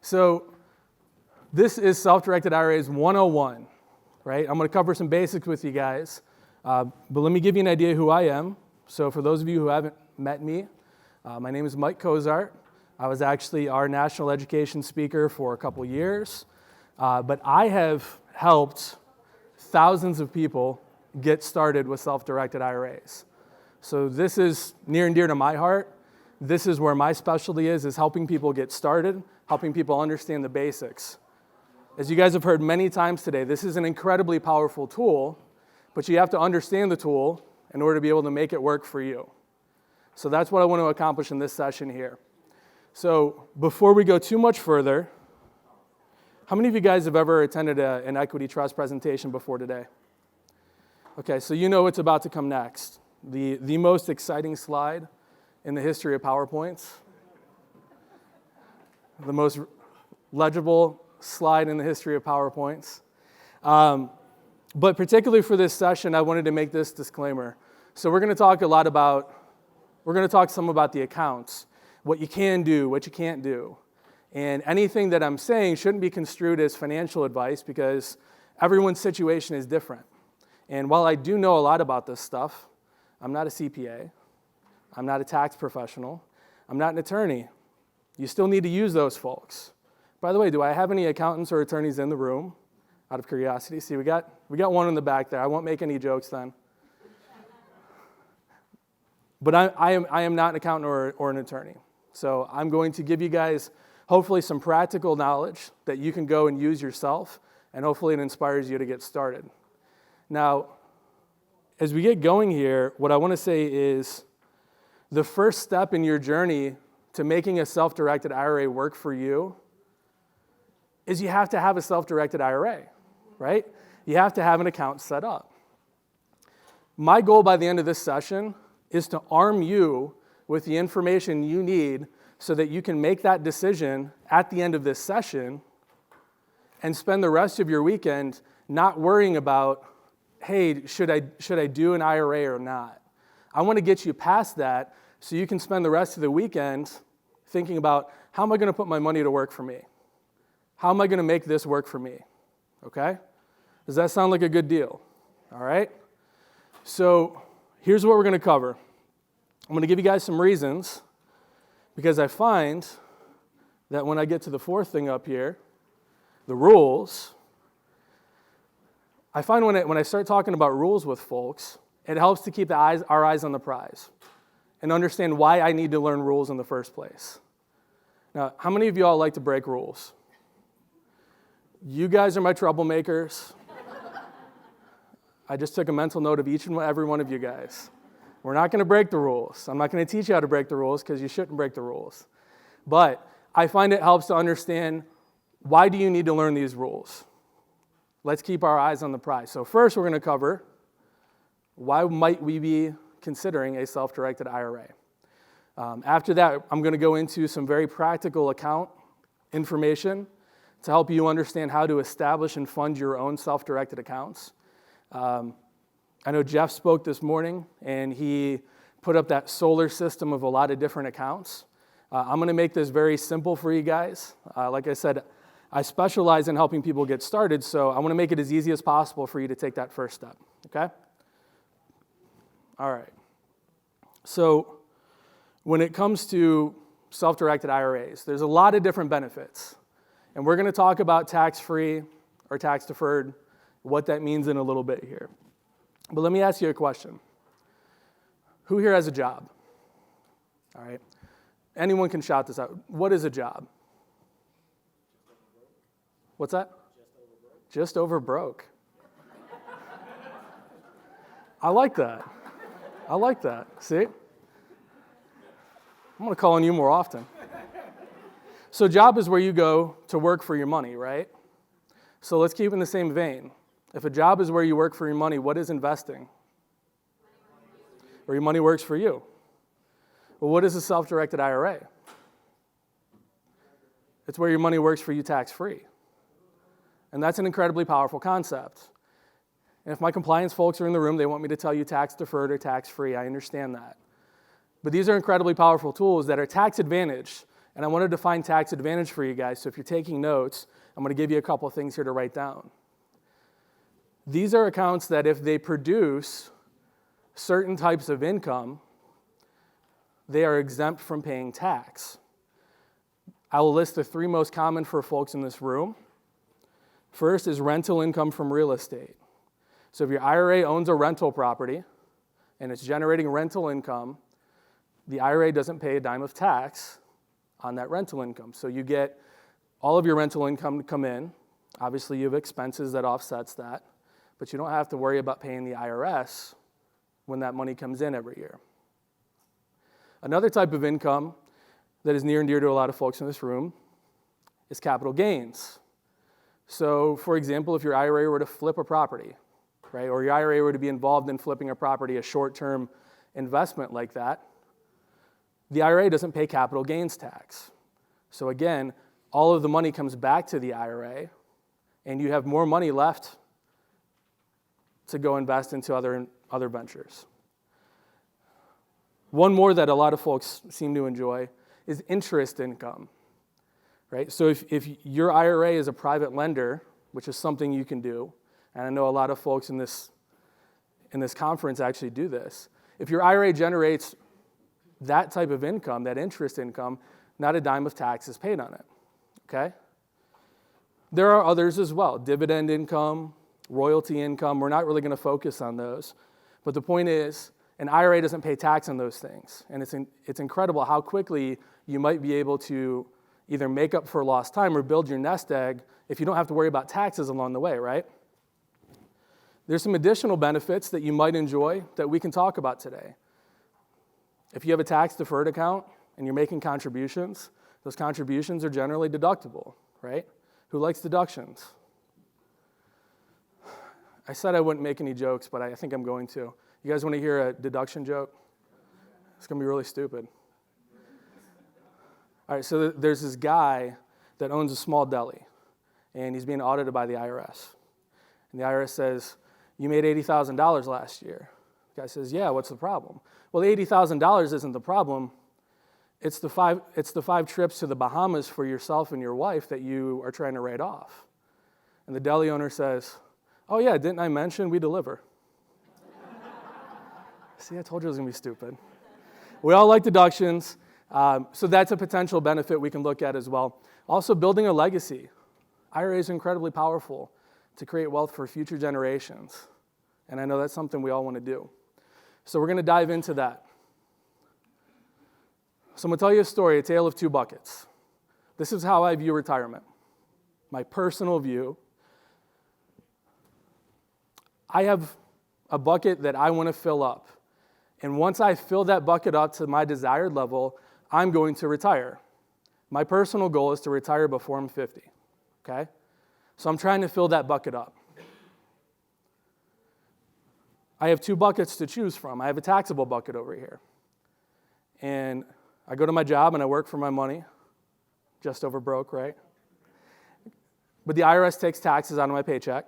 So this is self-directed IRAs 101, right? I'm going to cover some basics with you guys, but let me give you an idea who I am. So for those of you who haven't met me, my name is Mike Cozart. I was actually our national education speaker for a couple years, but I have helped thousands of people get started with self-directed IRAs. So this is near and dear to my heart. This is where my specialty is helping people get started, helping people understand the basics. As you guys have heard many times today, this is an incredibly powerful tool, but you have to understand the tool in order to be able to make it work for you. So that's what I want to accomplish in this session here. So before we go too much further, how many of you guys have ever attended an equity trust presentation before today? Okay, so you know what's about to come next. The most exciting slide in the history of PowerPoints. The most legible slide in the history of PowerPoints. But particularly for this session, I wanted to make this disclaimer. So we're going to talk some about the accounts, what you can do, what you can't do. And anything that I'm saying shouldn't be construed as financial advice because everyone's situation is different. And while I do know a lot about this stuff, I'm not a CPA, I'm not a tax professional, I'm not an attorney. You still need to use those folks. By the way, do I have any accountants or attorneys in the room? Out of curiosity. See, we got one in the back there. I won't make any jokes then. But I am not an accountant or an attorney. So I'm going to give you guys hopefully some practical knowledge that you can go and use yourself, and hopefully it inspires you to get started. Now, as we get going here, what I want to say is the first step in your journey to making a self-directed IRA work for you is you have to have a self-directed IRA, right? You have to have an account set up. My goal by the end of this session is to arm you with the information you need so that you can make that decision at the end of this session and spend the rest of your weekend not worrying about, hey, should I do an IRA or not? I want to get you past that so you can spend the rest of the weekend thinking about, how am I going to put my money to work for me? How am I going to make this work for me? Okay? Does that sound like a good deal? All right? So here's what we're going to cover. I'm going to give you guys some reasons because I find that when I get to the fourth thing up here, the rules, I find when I start talking about rules with folks, it helps to keep our eyes on the prize and understand why I need to learn rules in the first place. Now, how many of you all like to break rules? You guys are my troublemakers. I just took a mental note of each and every one of you guys. We're not going to break the rules. I'm not going to teach you how to break the rules because you shouldn't break the rules. But I find it helps to understand, why do you need to learn these rules? Let's keep our eyes on the prize. So first we're going to cover, why might we be considering a self-directed IRA? After that, I'm going to go into some very practical account information to help you understand how to establish and fund your own self-directed accounts. I know Jeff spoke this morning, and he put up that solar system of a lot of different accounts. I'm going to make this very simple for you guys. Like I said, I specialize in helping people get started, so I want to make it as easy as possible for you to take that first step, okay? All right. So when it comes to self-directed IRAs, there's a lot of different benefits. And we're going to talk about tax-free or tax-deferred, what that means in a little bit here. But let me ask you a question. Who here has a job? All right. Anyone can shout this out. What is a job? What's that? Just over broke. I like that. I like that. See? I'm going to call on you more often. So job is where you go to work for your money, right? So let's keep in the same vein. If a job is where you work for your money, what is investing? Where your money works for you. Well, what is a self-directed IRA? It's where your money works for you tax-free. And that's an incredibly powerful concept. And if my compliance folks are in the room, they want me to tell you tax-deferred or tax-free. I understand that. But these are incredibly powerful tools that are tax-advantaged And I want to define tax advantage for you guys. So if you're taking notes, I'm going to give you a couple things here to write down. These are accounts that if they produce certain types of income, they are exempt from paying tax. I will list the three most common for folks in this room. First is rental income from real estate. So if your IRA owns a rental property and it's generating rental income, the IRA doesn't pay a dime of tax on that rental income. So you get all of your rental income to come in. Obviously, you have expenses that offsets that, but you don't have to worry about paying the IRS when that money comes in every year. Another type of income that is near and dear to a lot of folks in this room is capital gains. So, for example, if your IRA were to flip a property, right, or your IRA were to be involved in flipping a property, a short-term investment like that, the IRA doesn't pay capital gains tax. So again, all of the money comes back to the IRA, and you have more money left to go invest into other ventures. One more that a lot of folks seem to enjoy is interest income, right? So if your IRA is a private lender, which is something you can do, and I know a lot of folks in this conference actually do this, if your IRA generates that type of income, that interest income, not a dime of tax is paid on it, okay? There are others as well, dividend income, royalty income. We're not really going to focus on those. But the point is, an IRA doesn't pay tax on those things. And it's incredible how quickly you might be able to either make up for lost time or build your nest egg if you don't have to worry about taxes along the way, right? There's some additional benefits that you might enjoy that we can talk about today. If you have a tax-deferred account and you're making contributions, those contributions are generally deductible, right? Who likes deductions? I said I wouldn't make any jokes, but I think I'm going to. You guys want to hear a deduction joke? It's going to be really stupid. All right, so there's this guy that owns a small deli, and he's being audited by the IRS. And the IRS says, you made $80,000 last year. The guy says, yeah, what's the problem? Well, the $80,000 isn't the problem. It's the five trips to the Bahamas for yourself and your wife that you are trying to write off. And the deli owner says, oh yeah, didn't I mention we deliver? See, I told you it was going to be stupid. We all like deductions, so that's a potential benefit we can look at as well. Also, building a legacy. IRAs are incredibly powerful to create wealth for future generations, and I know that's something we all want to do. So we're going to dive into that. So I'm going to tell you a story, a tale of two buckets. This is how I view retirement, my personal view. I have a bucket that I want to fill up. And once I fill that bucket up to my desired level, I'm going to retire. My personal goal is to retire before I'm 50, okay? So I'm trying to fill that bucket up. I have two buckets to choose from. I have a taxable bucket over here. And I go to my job and I work for my money, just over broke, right? But the IRS takes taxes out of my paycheck.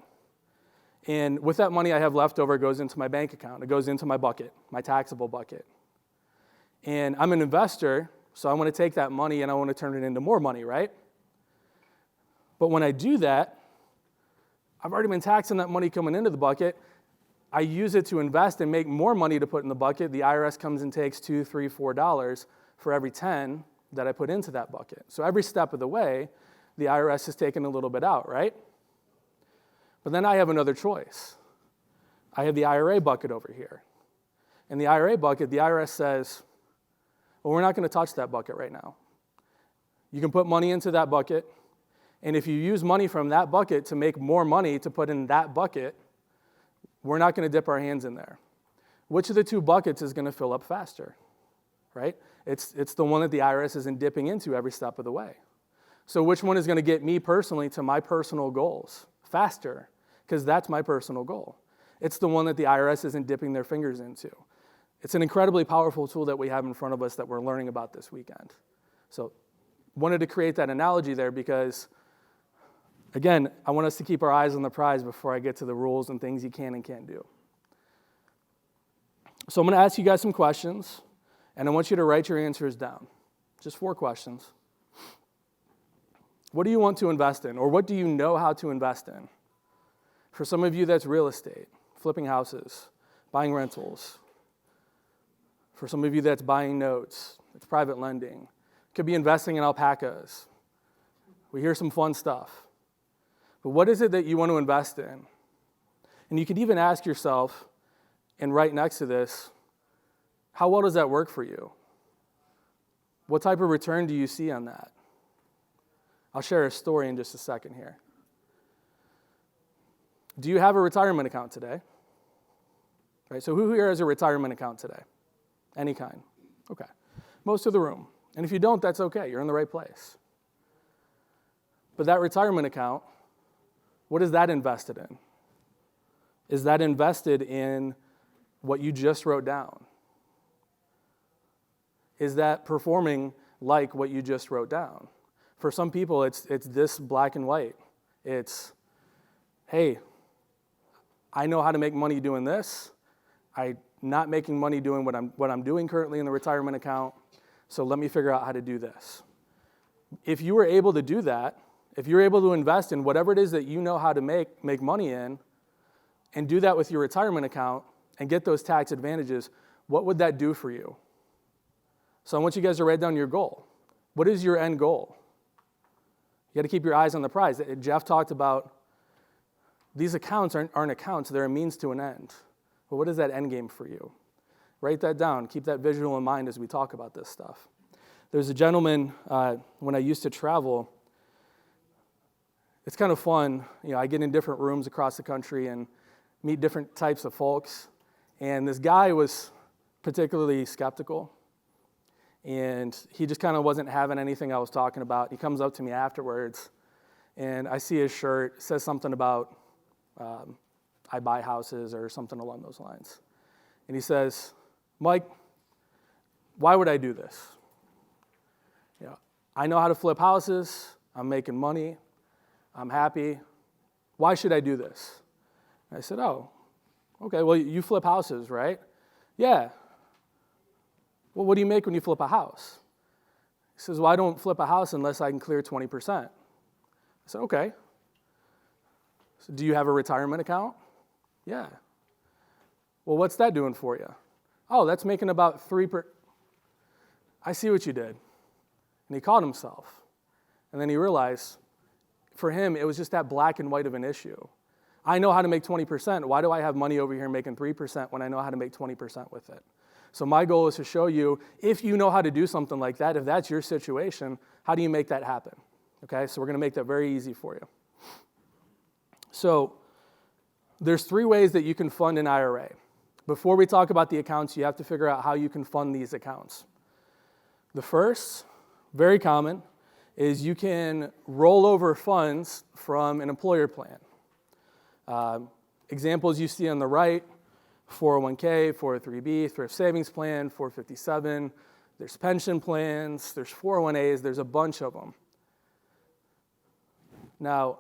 And with that money I have left over, it goes into my bank account. It goes into my bucket, my taxable bucket. And I'm an investor, so I want to take that money and I want to turn it into more money, right? But when I do that, I've already been taxing that money coming into the bucket. I use it to invest and make more money to put in the bucket. The IRS comes and takes $2, $3, $4 for every 10 that I put into that bucket. So every step of the way, the IRS is taking a little bit out, right? But then I have another choice. I have the IRA bucket over here. In the IRA bucket, the IRS says, well, we're not going to touch that bucket right now. You can put money into that bucket, and if you use money from that bucket to make more money to put in that bucket, we're not going to dip our hands in there. Which of the two buckets is going to fill up faster, right? It's the one that the IRS isn't dipping into every step of the way. So which one is going to get me personally to my personal goals faster? Because that's my personal goal. It's the one that the IRS isn't dipping their fingers into. It's an incredibly powerful tool that we have in front of us that we're learning about this weekend. So wanted to create that analogy there because, again, I want us to keep our eyes on the prize before I get to the rules and things you can and can't do. So I'm going to ask you guys some questions, and I want you to write your answers down. Just 4 questions. What do you want to invest in, or what do you know how to invest in? For some of you, that's real estate, flipping houses, buying rentals. For some of you, that's buying notes, it's private lending. It could be investing in alpacas. We hear some fun stuff. But what is it that you want to invest in? And you could even ask yourself, and right next to this, how well does that work for you? What type of return do you see on that? I'll share a story in just a second here. Do you have a retirement account today? Right, so who here has a retirement account today? Any kind? Okay. Most of the room. And if you don't, that's okay. You're in the right place. But that retirement account, what is that invested in? Is that invested in what you just wrote down? Is that performing like what you just wrote down? For some people, it's this black and white. It's, hey, I know how to make money doing this. I'm not making money doing what I'm doing currently in the retirement account, so let me figure out how to do this. If you were able to do that, if you're able to invest in whatever it is that you know how to make money in, and do that with your retirement account and get those tax advantages, what would that do for you? So I want you guys to write down your goal. What is your end goal? You got to keep your eyes on the prize. Jeff talked about these accounts aren't accounts, they're a means to an end. But what is that end game for you? Write that down. Keep that visual in mind as we talk about this stuff. There's a gentleman, when I used to travel, it's kind of fun. You know, I get in different rooms across the country and meet different types of folks. And this guy was particularly skeptical. And he just kind of wasn't having anything I was talking about. He comes up to me afterwards, and I see his shirt. It says something about I buy houses or something along those lines. And he says, Mike, why would I do this? You know, I know how to flip houses. I'm making money. I'm happy. Why should I do this? And I said, oh, okay, well, you flip houses, right? Yeah. Well, what do you make when you flip a house? He says, well, I don't flip a house unless I can clear 20%. I said, okay. So do you have a retirement account? Yeah. Well, what's that doing for you? Oh, that's making about 3%. I see what you did. And he caught himself. And then he realized, for him, it was just that black and white of an issue. I know how to make 20%. Why do I have money over here making 3% when I know how to make 20% with it? So my goal is to show you, if you know how to do something like that, if that's your situation, how do you make that happen? Okay, so we're going to make that very easy for you. So there's 3 ways that you can fund an IRA. Before we talk about the accounts, you have to figure out how you can fund these accounts. The first, very common, is you can roll over funds from an employer plan. Examples you see on the right, 401k, 403b, thrift savings plan, 457. There's pension plans, there's 401as, there's a bunch of them. Now,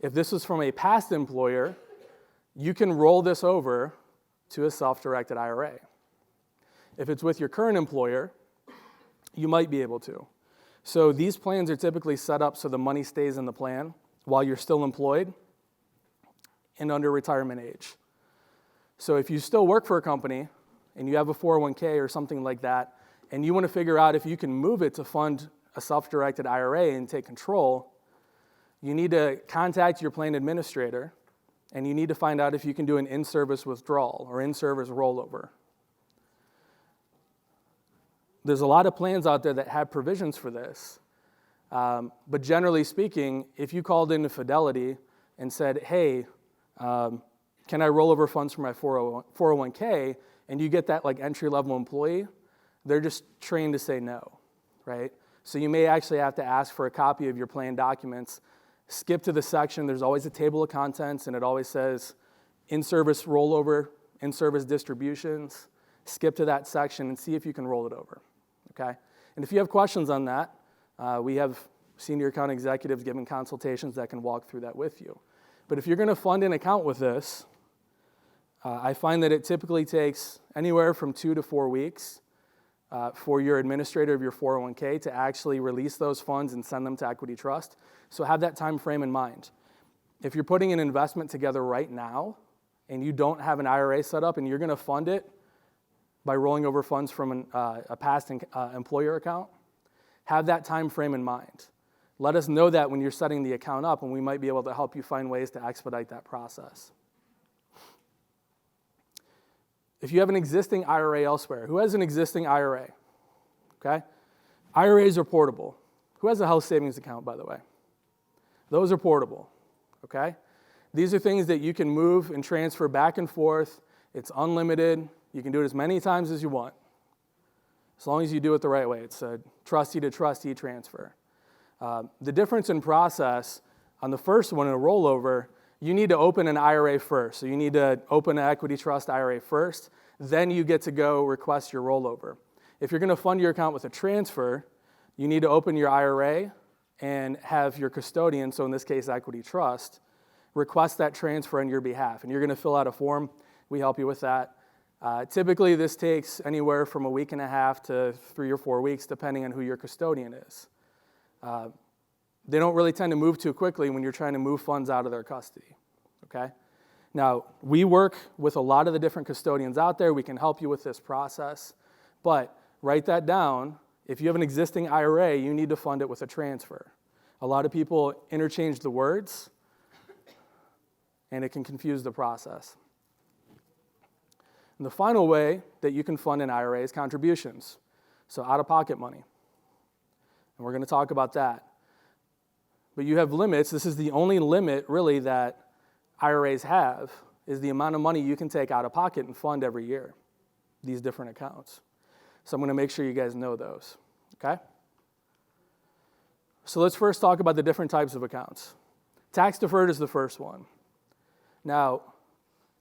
if this was from a past employer, you can roll this over to a self-directed IRA. If it's with your current employer, you might be able to. So these plans are typically set up so the money stays in the plan while you're still employed and under retirement age. So if you still work for a company and you have a 401k or something like that, and you want to figure out if you can move it to fund a self-directed IRA and take control, you need to contact your plan administrator, and you need to find out if you can do an in-service withdrawal or in-service rollover. There's a lot of plans out there that have provisions for this, but generally speaking, if you called into Fidelity and said, hey, can I roll over funds from my 401k, and you get that like entry-level employee, they're just trained to say no, right? So you may actually have to ask for a copy of your plan documents, skip to the section, there's always a table of contents, and it always says in-service rollover, in-service distributions, skip to that section and see if you can roll it over, okay? And if you have questions on that, we have senior account executives giving consultations that can walk through that with you. But if you're going to fund an account with this, I find that it typically takes anywhere from 2 to 4 weeks for your administrator of your 401k to actually release those funds and send them to equity trust. So have that time frame in mind. If you're putting an investment together right now and you don't have an IRA set up and you're going to fund it by rolling over funds from a past employer account, have that time frame in mind. Let us know that when you're setting the account up, and we might be able to help you find ways to expedite that process. If you have an existing IRA elsewhere, who has an existing IRA? Okay? IRAs are portable. Who has a health savings account, by the way? Those are portable. Okay? These are things that you can move and transfer back and forth. It's unlimited. You can do it as many times as you want, as long as you do it the right way. It's a trustee to trustee transfer. The difference in process on the first one, a rollover, you need to open an IRA first. So you need to open an equity trust IRA first. Then you get to go request your rollover. If you're going to fund your account with a transfer, you need to open your IRA and have your custodian, so in this case equity trust, request that transfer on your behalf. And you're going to fill out a form. We help you with that. Typically, this takes anywhere from a week and a half to 3 or 4 weeks, depending on who your custodian is. They don't really tend to move too quickly when you're trying to move funds out of their custody, okay? Now, we work with a lot of the different custodians out there. We can help you with this process, but write that down. If you have an existing IRA, you need to fund it with a transfer. A lot of people interchange the words, and it can confuse the process. And the final way that you can fund an IRA is contributions, so out-of-pocket money. And we're going to talk about that. But you have limits. This is the only limit, really, that IRAs have, is the amount of money you can take out of pocket and fund every year, these different accounts. So I'm going to make sure you guys know those, okay? So let's first talk about the different types of accounts. Tax-deferred is the first one. Now,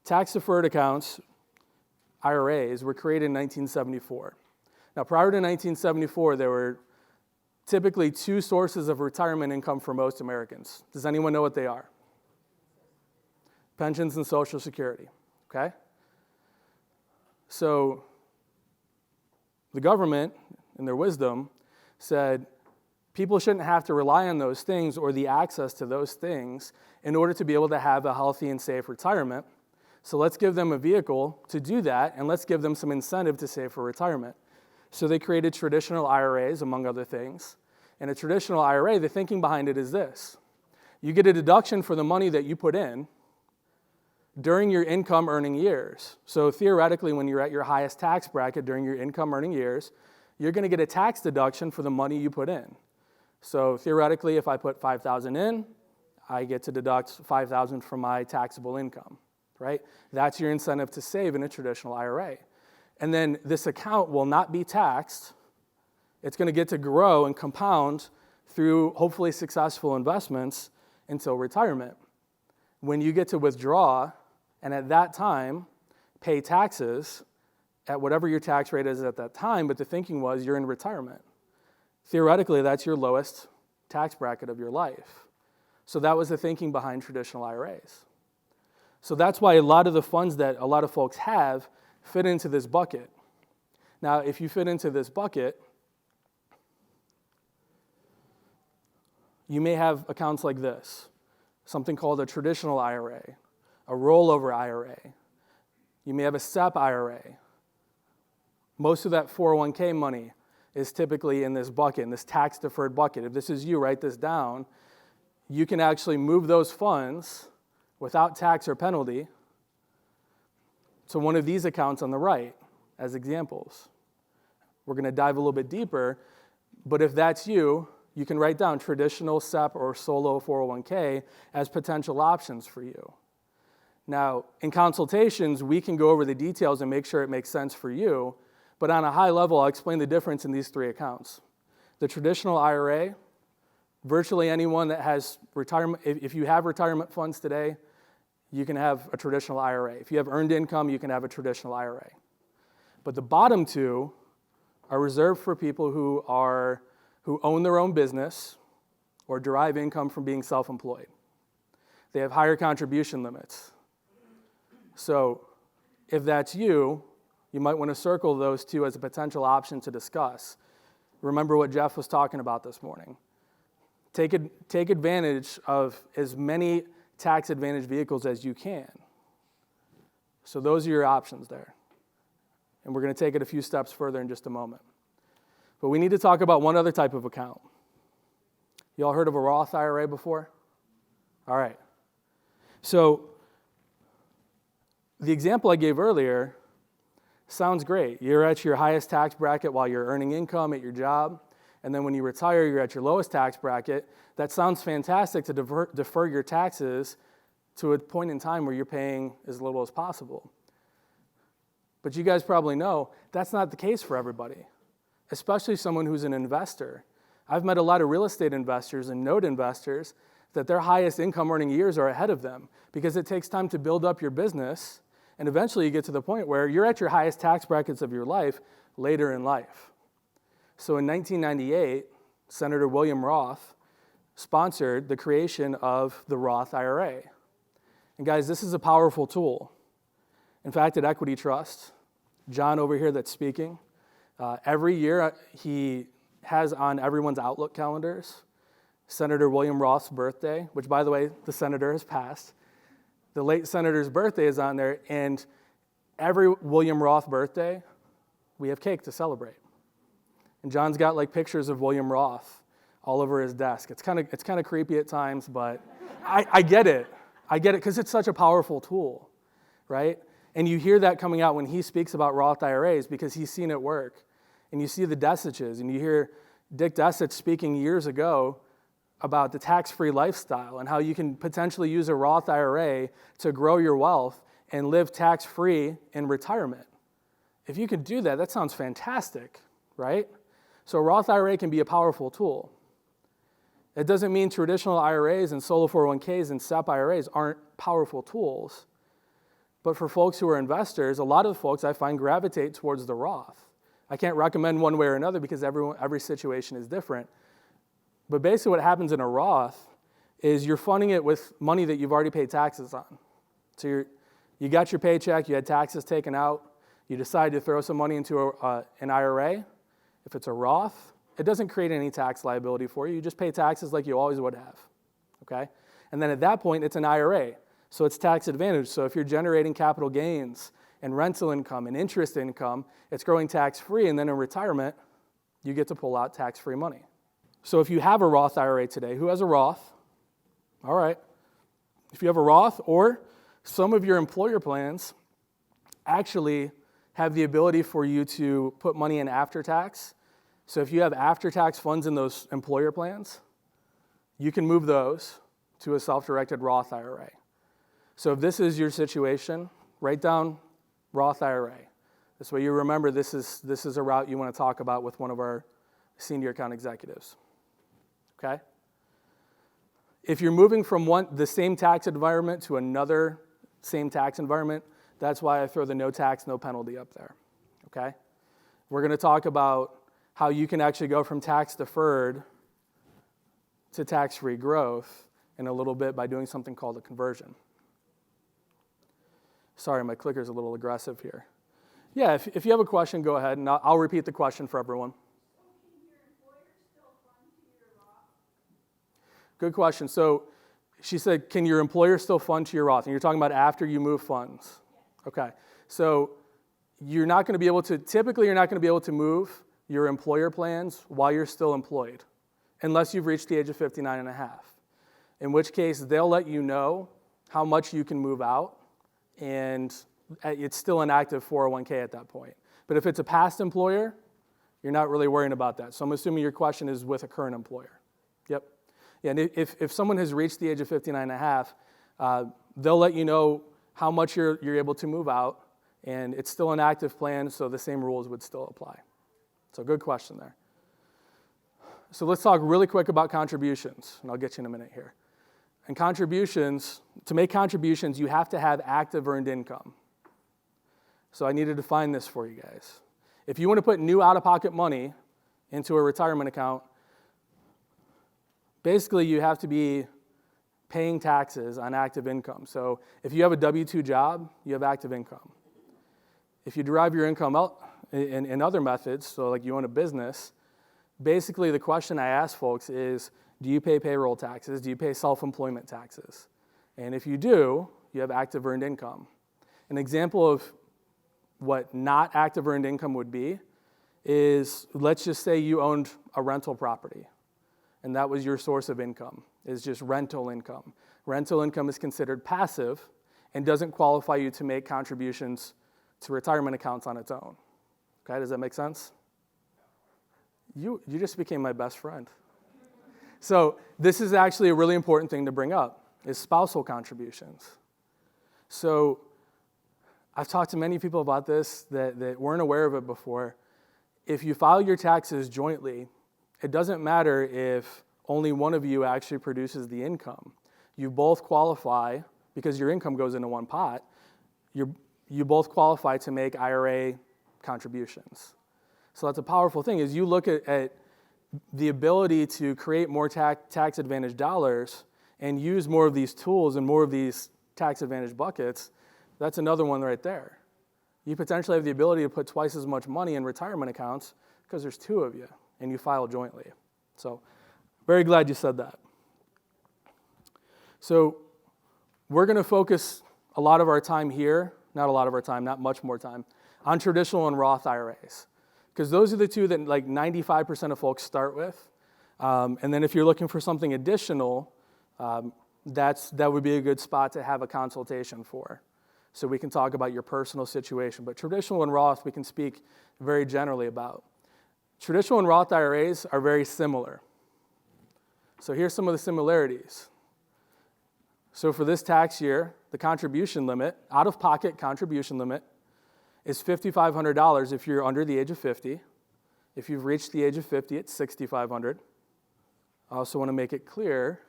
tax-deferred accounts, IRAs, were created in 1974. Now, prior to 1974, there were typically 2 sources of retirement income for most Americans. Does anyone know what they are? Pensions and Social Security, okay? So the government, in their wisdom, said people shouldn't have to rely on those things or the access to those things in order to be able to have a healthy and safe retirement. So let's give them a vehicle to do that, and let's give them some incentive to save for retirement. So they created traditional IRAs, among other things. And a traditional IRA, the thinking behind it is this. You get a deduction for the money that you put in during your income earning years. So theoretically, when you're at your highest tax bracket during your income earning years, you're going to get a tax deduction for the money you put in. So theoretically, if I put $5,000 in, I get to deduct $5,000 from my taxable income, right? That's your incentive to save in a traditional IRA. And then this account will not be taxed. It's going to get to grow and compound through hopefully successful investments until retirement. When you get to withdraw, and at that time, pay taxes at whatever your tax rate is at that time, but the thinking was you're in retirement. Theoretically, that's your lowest tax bracket of your life. So that was the thinking behind traditional IRAs. So that's why a lot of the funds that a lot of folks have fit into this bucket. Now, if you fit into this bucket, you may have accounts like this, something called a traditional IRA, a rollover IRA. You may have a SEP IRA. Most of that 401k money is typically in this bucket, in this tax-deferred bucket. If this is you, write this down. You can actually move those funds without tax or penalty to one of these accounts on the right as examples. We're going to dive a little bit deeper, but if that's you, you can write down traditional SEP or solo 401k as potential options for you. Now, in consultations, we can go over the details and make sure it makes sense for you, but on a high level, I'll explain the difference in these 3 accounts. The traditional IRA, virtually anyone that has retirement, if you have retirement funds today, you can have a traditional IRA. If you have earned income, you can have a traditional IRA. But the bottom 2 are reserved for people who own their own business or derive income from being self-employed. They have higher contribution limits. So if that's you, you might want to circle those two as a potential option to discuss. Remember what Jeff was talking about this morning. Take advantage of as many tax advantage vehicles as you can. So those are your options there. And we're going to take it a few steps further in just a moment. But we need to talk about one other type of account. You all heard of a Roth IRA before? All right. So the example I gave earlier sounds great. You're at your highest tax bracket while you're earning income at your job, and then when you retire, you're at your lowest tax bracket. That sounds fantastic to defer your taxes to a point in time where you're paying as little as possible. But you guys probably know that's not the case for everybody, especially someone who's an investor. I've met a lot of real estate investors and note investors that their highest income earning years are ahead of them because it takes time to build up your business, and eventually you get to the point where you're at your highest tax brackets of your life later in life. So in 1998, Senator William Roth sponsored the creation of the Roth IRA. And guys, this is a powerful tool. In fact, at Equity Trust, John over here that's speaking, every year he has on everyone's Outlook calendars Senator William Roth's birthday, which, by the way, the senator has passed. The late senator's birthday is on there, and every William Roth birthday, we have cake to celebrate. And John's got like pictures of William Roth all over his desk. It's kind of creepy at times, but I get it. I get it because it's such a powerful tool, right? And you hear that coming out when he speaks about Roth IRAs because he's seen it work. And you see the Desiches, and you hear Dick Desich speaking years ago about the tax-free lifestyle and how you can potentially use a Roth IRA to grow your wealth and live tax-free in retirement. If you can do that, that sounds fantastic, right? So a Roth IRA can be a powerful tool. It doesn't mean traditional IRAs and solo 401ks and SEP IRAs aren't powerful tools. But for folks who are investors, a lot of the folks I find gravitate towards the Roth. I can't recommend one way or another because every situation is different. But basically what happens in a Roth is you're funding it with money that you've already paid taxes on. So you got your paycheck, you had taxes taken out, you decide to throw some money into an IRA. If it's a Roth, it doesn't create any tax liability for you. You just pay taxes like you always would have, okay? And then at that point, it's an IRA, so it's tax advantage. So if you're generating capital gains and rental income and interest income, it's growing tax-free, and then in retirement, you get to pull out tax-free money. So if you have a Roth IRA today, who has a Roth? All right. If you have a Roth, or some of your employer plans actually have the ability for you to put money in after tax. So if you have after-tax funds in those employer plans, you can move those to a self-directed Roth IRA. So if this is your situation, write down Roth IRA. This way you remember this is a route you want to talk about with one of our senior account executives. Okay? If you're moving from the same tax environment to another same tax environment, that's why I throw the no tax, no penalty up there. Okay? We're going to talk about how you can actually go from tax deferred to tax-free growth in a little bit by doing something called a conversion. Sorry, my clicker's a little aggressive here. Yeah, if you have a question, go ahead, and I'll repeat the question for everyone. Good question. So she said, can your employer still fund to your Roth? And you're talking about after you move funds. Okay. So you're not going to be able to, typically you're not going to be able to move your employer plans while you're still employed, unless you've reached the age of 59 and a half, in which case they'll let you know how much you can move out, and it's still an active 401k at that point. But if it's a past employer, you're not really worrying about that. So I'm assuming your question is with a current employer. Yep. Yeah, and if someone has reached the age of 59 and a half, they'll let you know how much you're able to move out, and it's still an active plan, so the same rules would still apply. So good question there. So let's talk really quick about contributions, and I'll get you in a minute here. And contributions, to make contributions, you have to have active earned income. So I need to define this for you guys. If you want to put new out-of-pocket money into a retirement account, basically you have to be paying taxes on active income. So if you have a W-2 job, you have active income. if you derive your income out in other methods, so like you own a business, basically the question I ask folks is, do you pay payroll taxes? Do you pay self-employment taxes? And if you do, you have active earned income. An example of what not active earned income would be is, let's just say you owned a rental property, and that was your source of income, is just rental income. Rental income is considered passive and doesn't qualify you to make contributions to retirement accounts on its own. Okay, does that make sense? You just became my best friend. So this is actually a really important thing to bring up, is spousal contributions. So I've talked to many people about this that weren't aware of it before. If you file your taxes jointly, it doesn't matter if only one of you actually produces the income. You both qualify, because your income goes into one pot, you both qualify to make IRA contributions. So that's a powerful thing, is you look at the ability to create more tax advantage dollars and use more of these tools and more of these tax advantage buckets. That's another one right there. You potentially have the ability to put twice as much money in retirement accounts because there's two of you and you file jointly. So very glad you said that. So we're going to focus a lot of our time here, not a lot of our time, not much more time, on traditional and Roth IRAs. Because those are the two that like 95% of folks start with. And then if you're looking for something additional, that would be a good spot to have a consultation for. So we can talk about your personal situation. But traditional and Roth, we can speak very generally about. Traditional and Roth IRAs are very similar. So here's some of the similarities. So for this tax year, the contribution limit, out-of-pocket contribution limit, is $5,500 if you're under the age of 50. If you've reached the age of 50, it's $6,500. I also want to make it clear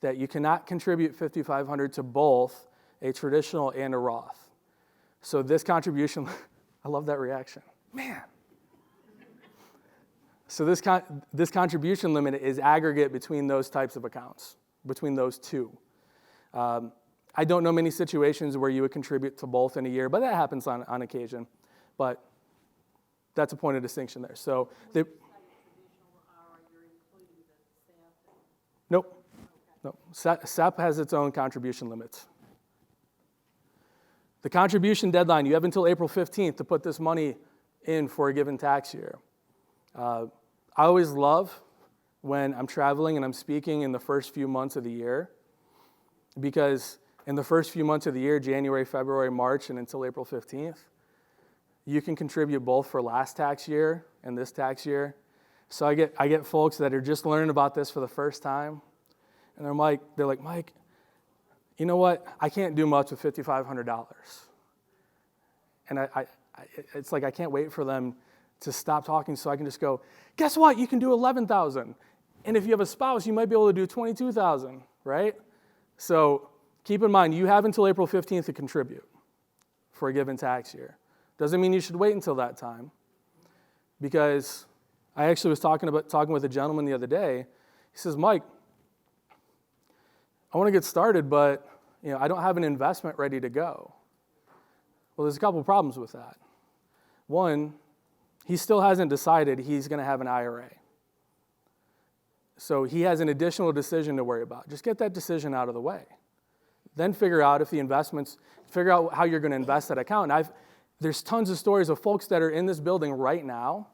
that you cannot contribute $5,500 to both a traditional and a Roth. So this contribution, I love that reaction. Man. So this contribution limit is aggregate between those types of accounts, between those two. I don't know many situations where you would contribute to both in a year, but that happens on occasion. But that's a point of distinction there. So nope. SEP has its own contribution limits. The contribution deadline, you have until April 15th to put this money in for a given tax year. I always love when I'm traveling and I'm speaking in the first few months of the year, because in the first few months of the year, January, February, March, and until April 15th, you can contribute both for last tax year and this tax year. So I get folks that are just learning about this for the first time, and they're like, Mike, you know what? I can't do much with $5,500. And it's like I can't wait for them to stop talking so I can just go, guess what? You can do $11,000. And if you have a spouse, you might be able to do $22,000, right? So keep in mind, you have until April 15th to contribute for a given tax year. Doesn't mean you should wait until that time, because I actually was talking with a gentleman the other day. He says, Mike, I want to get started, but I don't have an investment ready to go. Well, there's a couple problems with that. One, he still hasn't decided he's going to have an IRA. So he has an additional decision to worry about. Just get that decision out of the way. Then figure out how you're going to invest that account. And there's tons of stories of folks that are in this building right now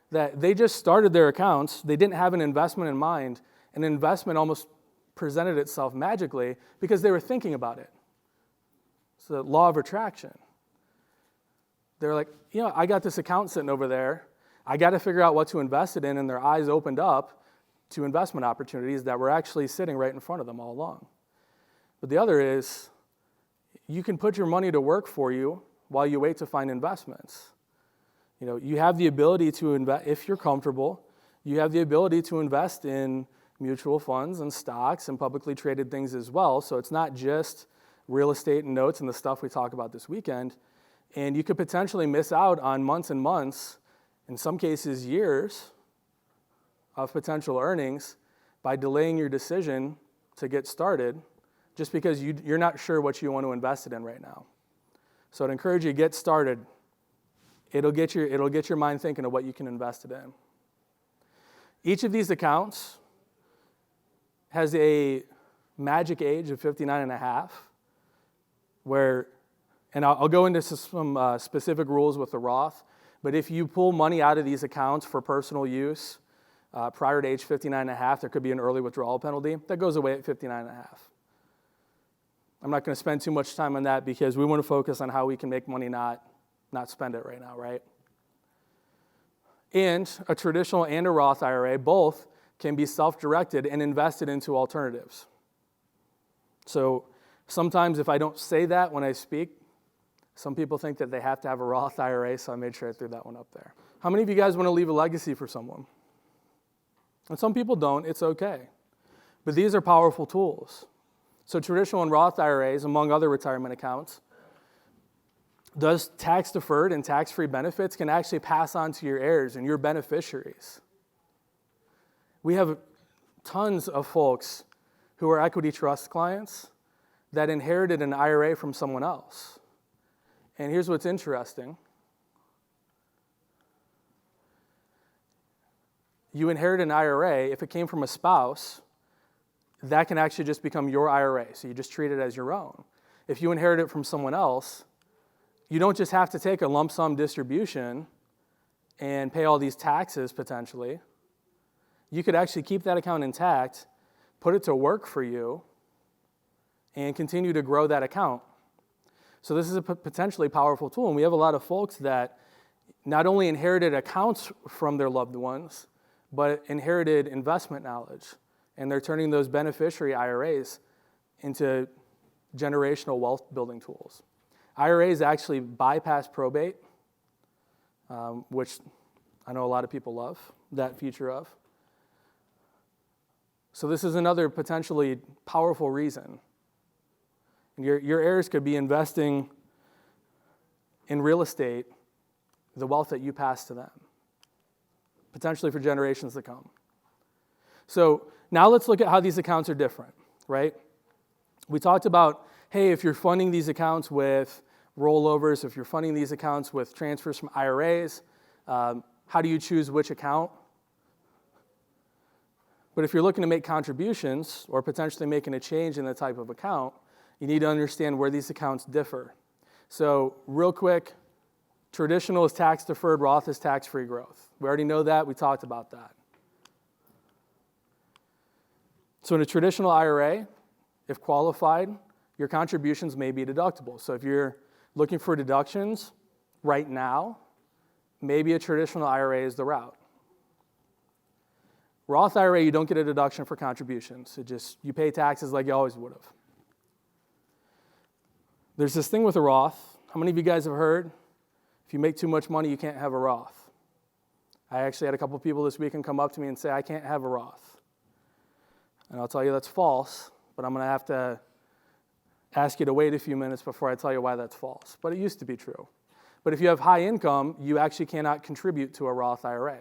that they just started their accounts. They didn't have an investment in mind. An investment almost presented itself magically because they were thinking about it. It's the law of attraction. They're like, I got this account sitting over there. I got to figure out what to invest it in, and their eyes opened up to investment opportunities that were actually sitting right in front of them all along. But the other is, you can put your money to work for you while you wait to find investments. You have the ability to invest, if you're comfortable, you have the ability to invest in mutual funds and stocks and publicly traded things as well. So it's not just real estate and notes and the stuff we talk about this weekend. And you could potentially miss out on months and months, in some cases years, of potential earnings by delaying your decision to get started just because you're not sure what you want to invest it in right now. So I'd encourage you to get started It'll get your mind thinking of what you can invest it in. Each of these accounts has a magic age of 59 and a half, and I'll go into some specific rules with the Roth, but if you pull money out of these accounts for personal use prior to age 59 and a half, there could be an early withdrawal penalty. That goes away at 59 and a half. I'm not going to spend too much time on that because we want to focus on how we can make money, not spend it right now, right? And a traditional and a Roth IRA, both can be self-directed and invested into alternatives. So sometimes if I don't say that when I speak, some people think that they have to have a Roth IRA, so I made sure I threw that one up there. How many of you guys want to leave a legacy for someone? And some people don't, it's okay. But these are powerful tools. So traditional and Roth IRAs, among other retirement accounts, those tax-deferred and tax-free benefits can actually pass on to your heirs and your beneficiaries. We have tons of folks who are equity trust clients that inherited an IRA from someone else. And here's what's interesting. You inherit an IRA, if it came from a spouse, that can actually just become your IRA, so you just treat it as your own. If you inherit it from someone else, you don't just have to take a lump sum distribution and pay all these taxes potentially. You could actually keep that account intact, put it to work for you, and continue to grow that account. So this is a potentially powerful tool, and we have a lot of folks that not only inherited accounts from their loved ones, but inherited investment knowledge. And they're turning those beneficiary IRAs into generational wealth building tools. IRAs actually bypass probate, which I know a lot of people love that feature of. So this is another potentially powerful reason. Your heirs could be investing in real estate, the wealth that you pass to them, potentially for generations to come. So now let's look at how these accounts are different, right? We talked about, hey, if you're funding these accounts with rollovers, if you're funding these accounts with transfers from IRAs, how do you choose which account? But if you're looking to make contributions or potentially making a change in the type of account, you need to understand where these accounts differ. So real quick, traditional is tax-deferred, Roth is tax-free growth. We already know that, we talked about that. So in a traditional IRA, if qualified, your contributions may be deductible. So if you're looking for deductions right now, maybe a traditional IRA is the route. Roth IRA, you don't get a deduction for contributions. You pay taxes like you always would have. There's this thing with a Roth. How many of you guys have heard, if you make too much money, you can't have a Roth? I actually had a couple of people this weekend come up to me and say, I can't have a Roth. And I'll tell you that's false, but I'm going to have to ask you to wait a few minutes before I tell you why that's false. But it used to be true. But if you have high income, you actually cannot contribute to a Roth IRA.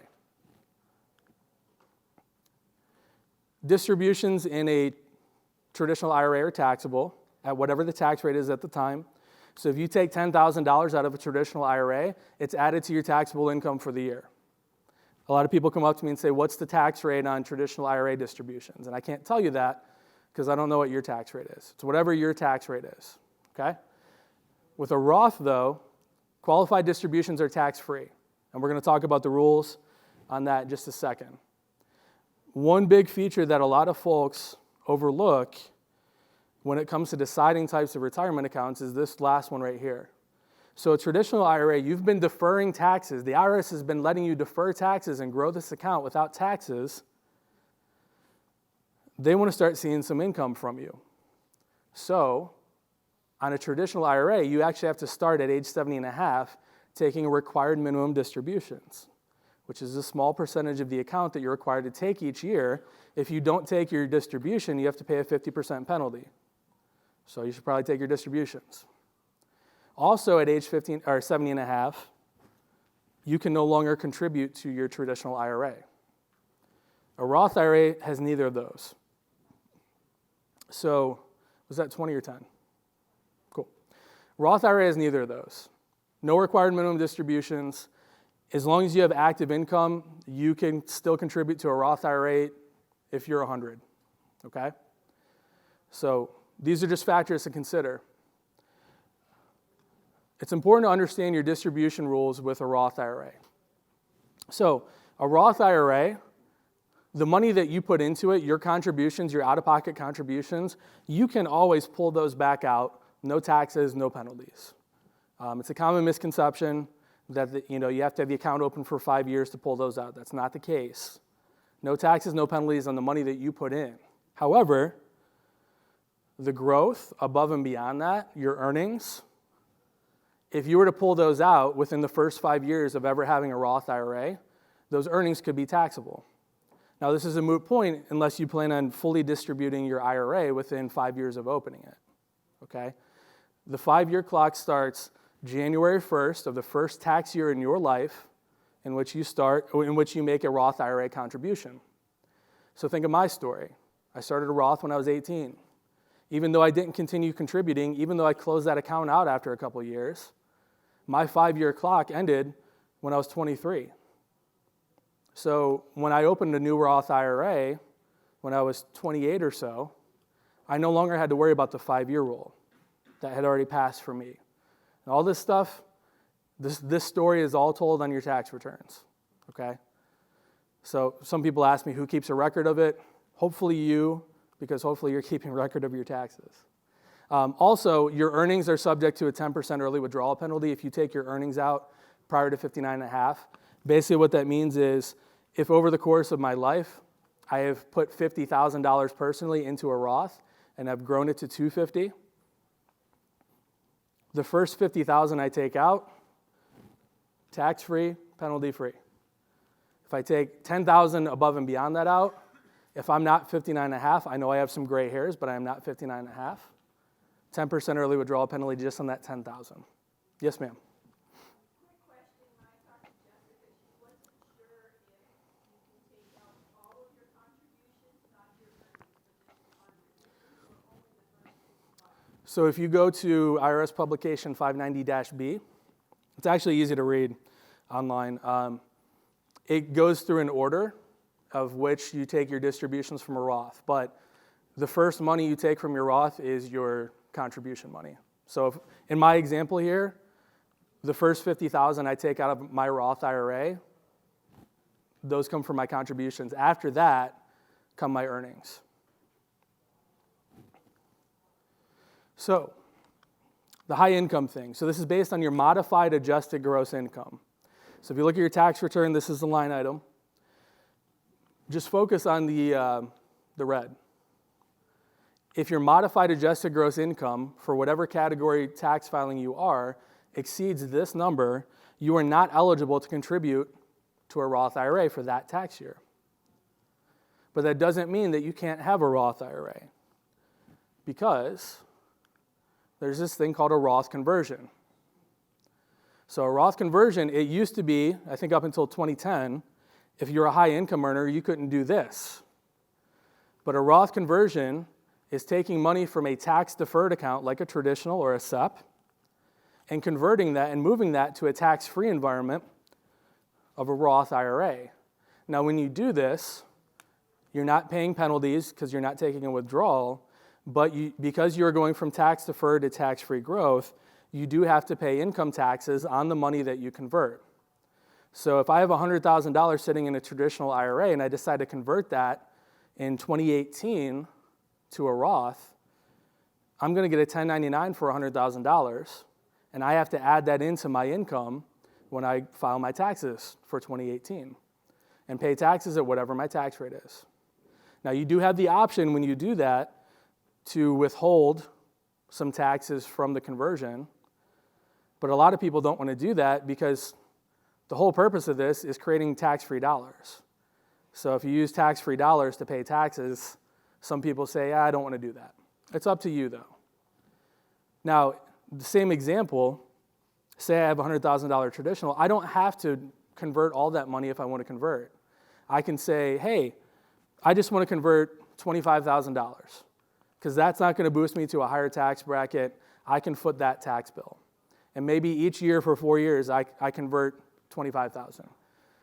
Distributions in a traditional IRA are taxable at whatever the tax rate is at the time. So if you take $10,000 out of a traditional IRA, it's added to your taxable income for the year. A lot of people come up to me and say, what's the tax rate on traditional IRA distributions? And I can't tell you that because I don't know what your tax rate is. It's whatever your tax rate is, okay? With a Roth, though, qualified distributions are tax-free. And we're going to talk about the rules on that in just a second. One big feature that a lot of folks overlook when it comes to deciding types of retirement accounts is this last one right here. So a traditional IRA, you've been deferring taxes. The IRS has been letting you defer taxes and grow this account without taxes. They want to start seeing some income from you. So on a traditional IRA, you actually have to start at age 70 and a half taking required minimum distributions, which is a small percentage of the account that you're required to take each year. If you don't take your distribution, you have to pay a 50% penalty. So you should probably take your distributions. Also at age 70 and a half, you can no longer contribute to your traditional IRA. A Roth IRA has neither of those. So was that 20 or 10? Cool. Roth IRA has neither of those. No required minimum distributions. As long as you have active income, you can still contribute to a Roth IRA if you're 100, okay? So these are just factors to consider. It's important to understand your distribution rules with a Roth IRA. So a Roth IRA, the money that you put into it, your contributions, your out-of-pocket contributions, you can always pull those back out, no taxes, no penalties. It's a common misconception that you have to have the account open for 5 years to pull those out. That's not the case. No taxes, no penalties on the money that you put in. However, the growth above and beyond that, your earnings, if you were to pull those out within the first 5 years of ever having a Roth IRA, those earnings could be taxable. Now, this is a moot point unless you plan on fully distributing your IRA within 5 years of opening it, okay? The 5-year clock starts January 1st of the first tax year in your life in which you make a Roth IRA contribution. So think of my story. I started a Roth when I was 18. Even though I didn't continue contributing, even though I closed that account out after a couple years, my 5-year clock ended when I was 23. So when I opened a new Roth IRA, when I was 28 or so, I no longer had to worry about the 5-year rule that had already passed for me. And all this stuff, this story is all told on your tax returns, okay? So some people ask me, who keeps a record of it? Hopefully you, because hopefully you're keeping record of your taxes. Also, your earnings are subject to a 10% early withdrawal penalty if you take your earnings out prior to 59.5. Basically what that means is if over the course of my life I have put $50,000 personally into a Roth and I've grown it to $250,000, the first $50,000 I take out, tax-free, penalty-free. If I take $10,000 above and beyond that out, if I'm not 59.5, I know I have some gray hairs, but I am not 59.5. 10% early withdrawal penalty just on that $10,000. Yes, ma'am. So if you go to IRS publication 590-B, it's actually easy to read online. It goes through an order of which you take your distributions from a Roth, but the first money you take from your Roth is your contribution money. So in my example here, the first $50,000 I take out of my Roth IRA, those come from my contributions. After that come my earnings. So, the high income thing. So this is based on your modified adjusted gross income. So if you look at your tax return, this is the line item. Just focus on the red. If your modified adjusted gross income for whatever category tax filing you are exceeds this number, you are not eligible to contribute to a Roth IRA for that tax year. But that doesn't mean that you can't have a Roth IRA, because there's this thing called a Roth conversion. So a Roth conversion, it used to be, I think up until 2010, if you're a high income earner, you couldn't do this. But a Roth conversion is taking money from a tax deferred account like a traditional or a SEP and converting that and moving that to a tax-free environment of a Roth IRA. Now when you do this, you're not paying penalties because you're not taking a withdrawal, but because you're going from tax deferred to tax-free growth, you do have to pay income taxes on the money that you convert. So if I have $100,000 sitting in a traditional IRA and I decide to convert that in 2018 to a Roth, I'm going to get a 1099 for $100,000, and I have to add that into my income when I file my taxes for 2018 and pay taxes at whatever my tax rate is. Now, you do have the option when you do that to withhold some taxes from the conversion, but a lot of people don't want to do that because the whole purpose of this is creating tax-free dollars. So if you use tax-free dollars to pay taxes, some people say, I don't want to do that. It's up to you, though. Now, the same example, say I have a $100,000 traditional, I don't have to convert all that money if I want to convert. I can say, hey, I just want to convert $25,000 because that's not going to boost me to a higher tax bracket. I can foot that tax bill. and maybe each year for 4 years I convert $25,000.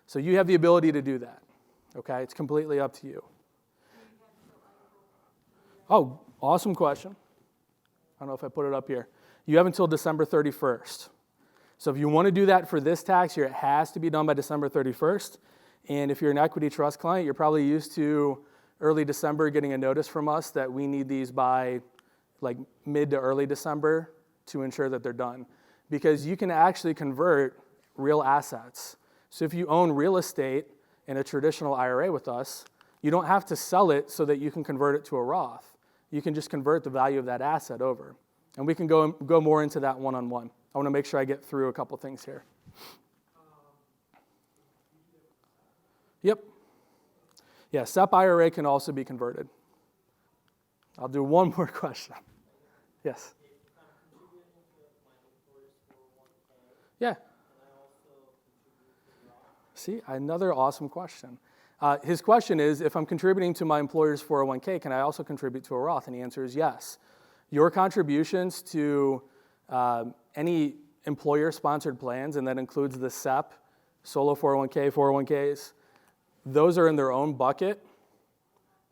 So you have the ability to do that, okay? It's completely up to you. Oh, awesome question. I don't know if I put it up here. You have until December 31st. So if you want to do that for this tax year, it has to be done by December 31st. And if you're an equity trust client, you're probably used to early December getting a notice from us that we need these by like mid to early December to ensure that they're done. Because you can actually convert real assets. So if you own real estate in a traditional IRA with us, you don't have to sell it so that you can convert it to a Roth. You can just convert the value of that asset over. And we can go more into that one-on-one. I want to make sure I get through a couple things here. Yep. Yeah, SEP IRA can also be converted. I'll do one more question. Yes. Yeah. See, another awesome question. His question is, if I'm contributing to my employer's 401k, can I also contribute to a Roth? And the answer is yes. Your contributions to any employer-sponsored plans, and that includes the SEP, solo 401k, 401ks, those are in their own bucket,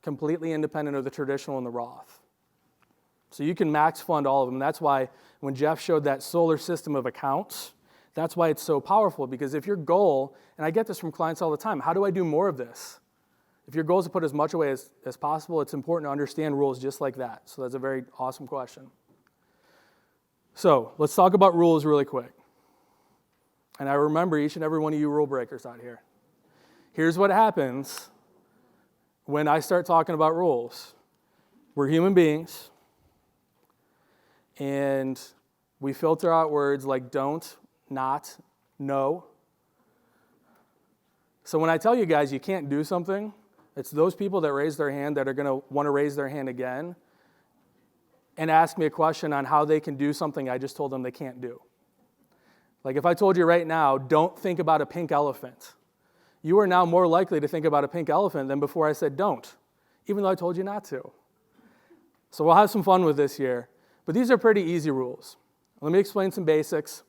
completely independent of the traditional and the Roth. So you can max fund all of them. That's why when Jeff showed that solar system of accounts, that's why it's so powerful, because if your goal, and I get this from clients all the time, how do I do more of this? If your goal is to put as much away as possible, it's important to understand rules just like that. So that's a very awesome question. So let's talk about rules really quick. And I remember each and every one of you rule breakers out here. Here's what happens when I start talking about rules. We're human beings, and we filter out words like don't, not, no. So when I tell you guys you can't do something, it's those people that raise their hand that are going to want to raise their hand again and ask me a question on how they can do something I just told them they can't do. Like if I told you right now, don't think about a pink elephant, you are now more likely to think about a pink elephant than before I said don't, even though I told you not to. So we'll have some fun with this here. But these are pretty easy rules. Let me explain some basics.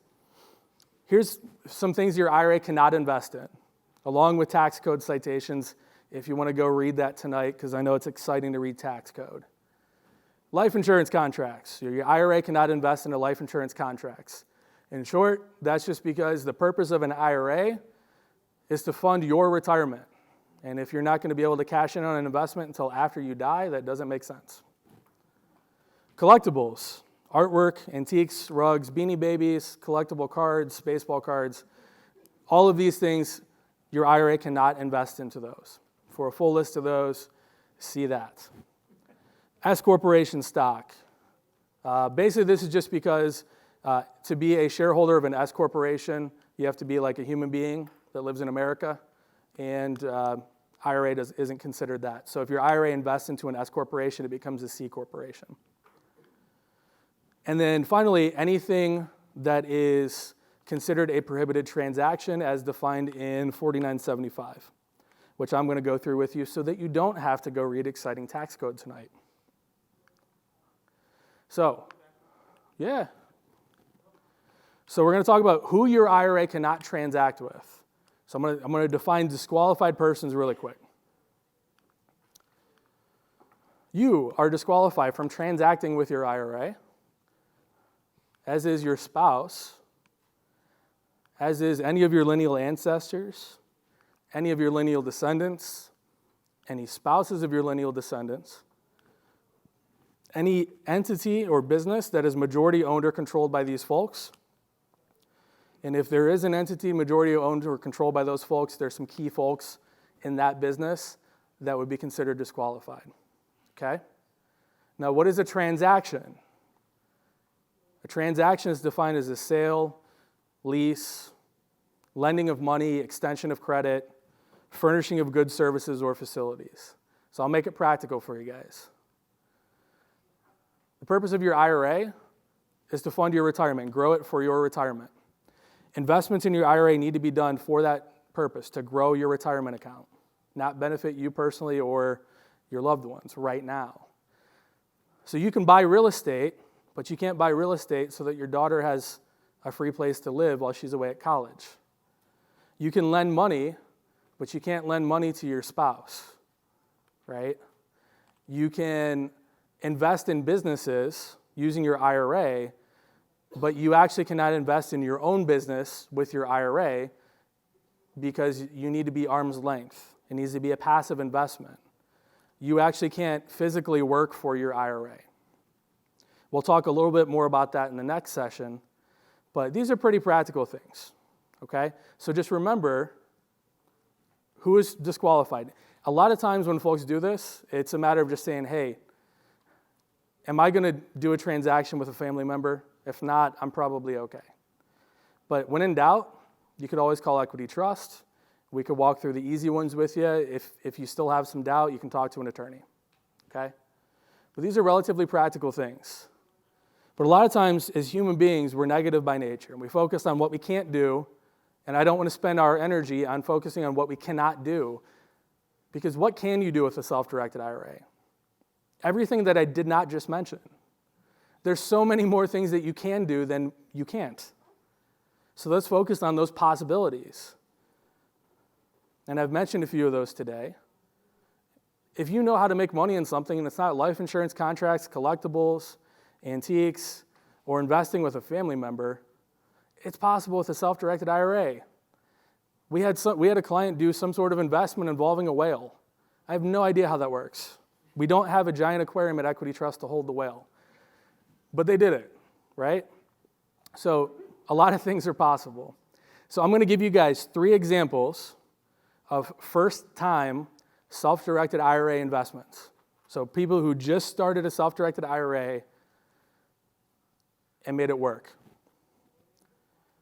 Here's some things your IRA cannot invest in, along with tax code citations, if you want to go read that tonight, because I know it's exciting to read tax code. Life insurance contracts. Your IRA cannot invest into life insurance contracts. In short, that's just because the purpose of an IRA is to fund your retirement. And if you're not going to be able to cash in on an investment until after you die, that doesn't make sense. Collectibles, artwork, antiques, rugs, Beanie Babies, collectible cards, baseball cards, all of these things, your IRA cannot invest into those. For a full list of those, see that. S corporation stock. Basically, this is just because to be a shareholder of an S corporation, you have to be like a human being that lives in America, and IRA isn't considered that. So if your IRA invests into an S corporation, it becomes a C corporation. And then finally, anything that is considered a prohibited transaction as defined in 4975, which I'm going to go through with you so that you don't have to go read exciting tax code tonight. So, yeah. So we're going to talk about who your IRA cannot transact with. So I'm going to define disqualified persons really quick. You are disqualified from transacting with your IRA, as is your spouse, as is any of your lineal ancestors, any of your lineal descendants, any spouses of your lineal descendants, any entity or business that is majority owned or controlled by these folks. And if there is an entity majority owned or controlled by those folks, there's some key folks in that business that would be considered disqualified. Okay? Now, what is a transaction? A transaction is defined as a sale, lease, lending of money, extension of credit, furnishing of goods, services, or facilities. So I'll make it practical for you guys. The purpose of your IRA is to fund your retirement, grow it for your retirement. Investments in your IRA need to be done for that purpose, to grow your retirement account, not benefit you personally or your loved ones right now. So you can buy real estate, but you can't buy real estate so that your daughter has a free place to live while she's away at college. You can lend money, but you can't lend money to your spouse, right? You can invest in businesses using your IRA, but you actually cannot invest in your own business with your IRA because you need to be arm's length. It needs to be a passive investment. You actually can't physically work for your IRA. We'll talk a little bit more about that in the next session, but these are pretty practical things, okay? So just remember, who is disqualified? A lot of times when folks do this, it's a matter of just saying, hey, am I going to do a transaction with a family member? If not, I'm probably okay. But when in doubt, you could always call Equity Trust. We could walk through the easy ones with you. If you still have some doubt, you can talk to an attorney, okay? But these are relatively practical things. But a lot of times, as human beings, we're negative by nature, and we focus on what we can't do, and I don't want to spend our energy on focusing on what we cannot do, because what can you do with a self-directed IRA? Everything that I did not just mention. There's so many more things that you can do than you can't. So let's focus on those possibilities. And I've mentioned a few of those today. If you know how to make money in something, and it's not life insurance contracts, collectibles, antiques, or investing with a family member, it's possible with a self-directed IRA. We had a client do some sort of investment involving a whale. I have no idea how that works. We don't have a giant aquarium at Equity Trust to hold the whale. But they did it, right? So a lot of things are possible. So I'm going to give you guys 3 examples of first-time self-directed IRA investments. So people who just started a self-directed IRA and made it work.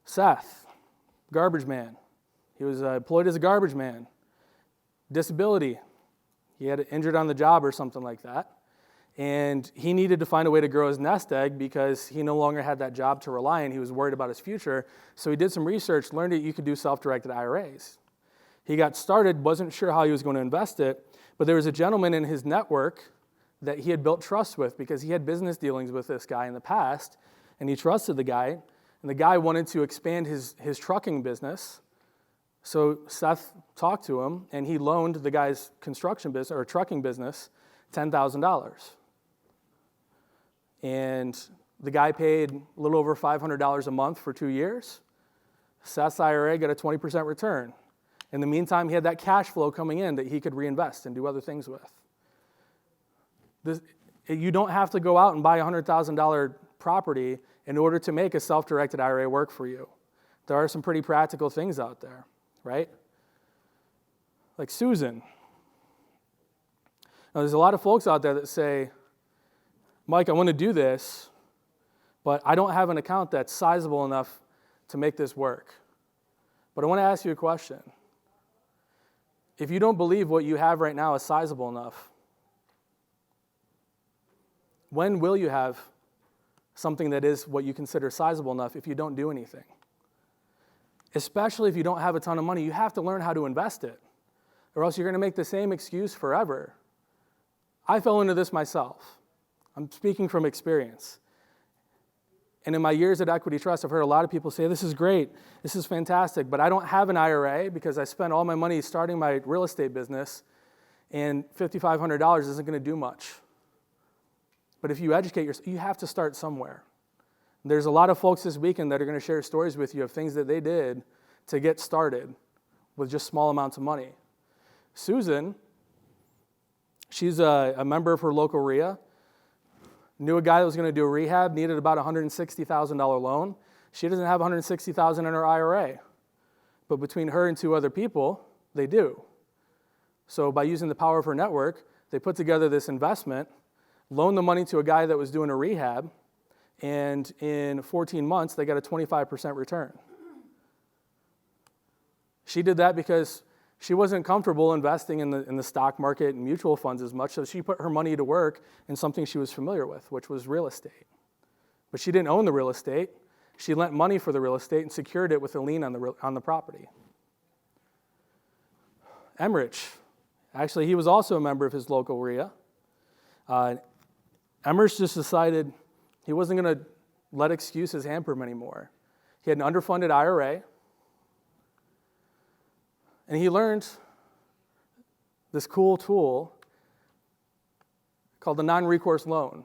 Seth, garbage man. He was employed as a garbage man. Disability. He had injured on the job or something like that. And he needed to find a way to grow his nest egg because he no longer had that job to rely on. He was worried about his future. So he did some research, learned that you could do self-directed IRAs. He got started, wasn't sure how he was going to invest it, but there was a gentleman in his network that he had built trust with because he had business dealings with this guy in the past, and he trusted the guy, and the guy wanted to expand his trucking business. So Seth talked to him, and he loaned the guy's construction business or trucking business $10,000. And the guy paid a little over $500 a month for 2 years. Seth's IRA got a 20% return. In the meantime, he had that cash flow coming in that he could reinvest and do other things with. You don't have to go out and buy a $100,000 property in order to make a self-directed IRA work for you. There are some pretty practical things out there, right? Like Susan. Now, there's a lot of folks out there that say, Mike, I want to do this, but I don't have an account that's sizable enough to make this work. But I want to ask you a question. If you don't believe what you have right now is sizable enough, when will you have something that is what you consider sizable enough if you don't do anything? Especially if you don't have a ton of money, you have to learn how to invest it, or else you're going to make the same excuse forever. I fell into this myself. I'm speaking from experience. And in my years at Equity Trust, I've heard a lot of people say, this is great, this is fantastic, but I don't have an IRA because I spent all my money starting my real estate business, and $5,500 isn't going to do much. But if you educate yourself, you have to start somewhere. There's a lot of folks this weekend that are going to share stories with you of things that they did to get started with just small amounts of money. Susan, she's a member of her local RIA, knew a guy that was going to do a rehab, needed about a $160,000 loan. She doesn't have $160,000 in her IRA. But between her and 2 other people, they do. So by using the power of her network, they put together this investment, loaned the money to a guy that was doing a rehab, and in 14 months, they got a 25% return. She did that because she wasn't comfortable investing in the stock market and mutual funds as much, so she put her money to work in something she was familiar with, which was real estate. But she didn't own the real estate. She lent money for the real estate and secured it with a lien on the property. Emmerich, actually, he was also a member of his local RIA. Emmerich just decided he wasn't going to let excuses hamper him anymore. He had an underfunded IRA, and he learned this cool tool called the non-recourse loan.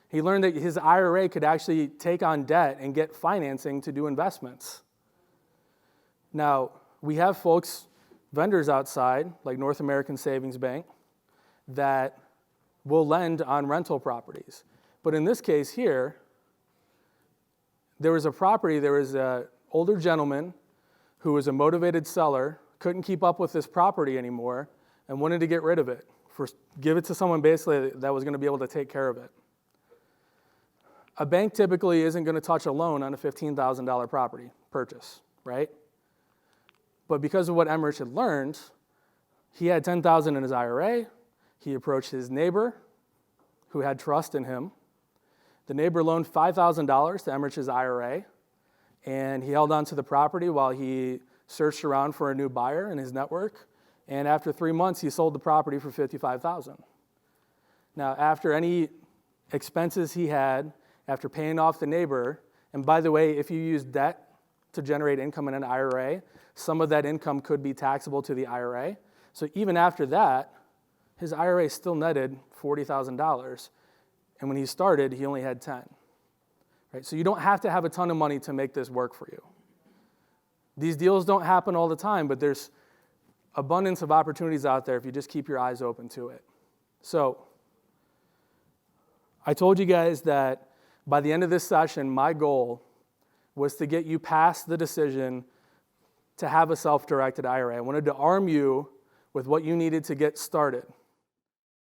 He learned that his IRA could actually take on debt and get financing to do investments. Now, we have folks, vendors outside, like North American Savings Bank, that will lend on rental properties. But in this case here, there was an older gentleman who was a motivated seller, couldn't keep up with this property anymore, and wanted to get rid of it, give it to someone basically that was going to be able to take care of it. A bank typically isn't going to touch a loan on a $15,000 property purchase, right? But because of what Emmerich had learned, he had $10,000 in his IRA. He approached his neighbor, who had trust in him. The neighbor loaned $5,000 to Emmerich's IRA, and he held on to the property while he searched around for a new buyer in his network. And after 3 months, he sold the property for $55,000. Now, after any expenses he had, after paying off the neighbor, and by the way, if you use debt to generate income in an IRA, some of that income could be taxable to the IRA. So even after that, his IRA still netted $40,000. And when he started, he only had 10. Right? So you don't have to have a ton of money to make this work for you. These deals don't happen all the time, but there's abundance of opportunities out there if you just keep your eyes open to it. So I told you guys that by the end of this session, my goal was to get you past the decision to have a self-directed IRA. I wanted to arm you with what you needed to get started.